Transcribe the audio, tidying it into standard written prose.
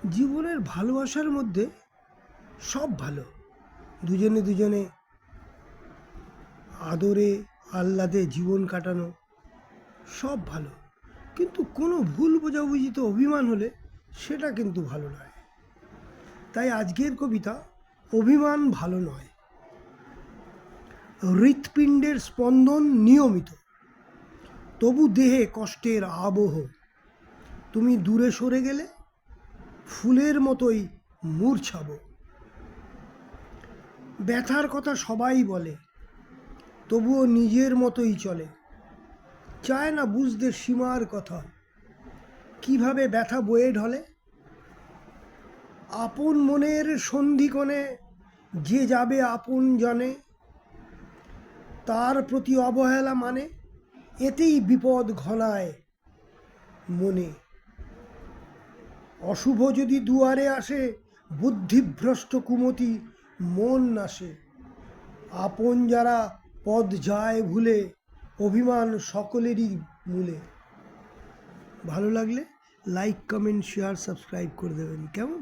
জীবনের ভালোবাসার মধ্যে সব ভালো। দুজনে দুজনে আদরে আহ্লাদে জীবন কাটানো সব ভালো, কিন্তু কোনো ভুল বোঝাবুঝিতে অভিমান হলে সেটা কিন্তু ভালো নয়। তাই আজকের কবিতা অভিমান ভালো নয়। হৃৎপিণ্ডের স্পন্দন নিয়মিত, তবু দেহে কষ্টের আবহ। তুমি দূরে সরে গেলে ফুলের মতোই মূর্ছাব। ব্যথার কথা সবাই বলে, তবুও নিজের মতোই চলে। চায় না বুঝতে সীমার কথা, কিভাবে ব্যথা বয়ে ঢলে। আপন মনের সন্ধিকোণে যে যাবে আপন জনে, তার প্রতি অবহেলা মানে এতেই বিপদ ঘনায় মনে। অশুভ যদি দুয়ারে আসে, বুদ্ধিভ্রষ্ট কুমতি মন নাশে। আপন যারা পদ যায় ভুলে, অভিমান সকলেরই মূলে। ভালো লাগলে লাইক, কমেন্ট, শেয়ার, সাবস্ক্রাইব করে দেবেন। কেমন?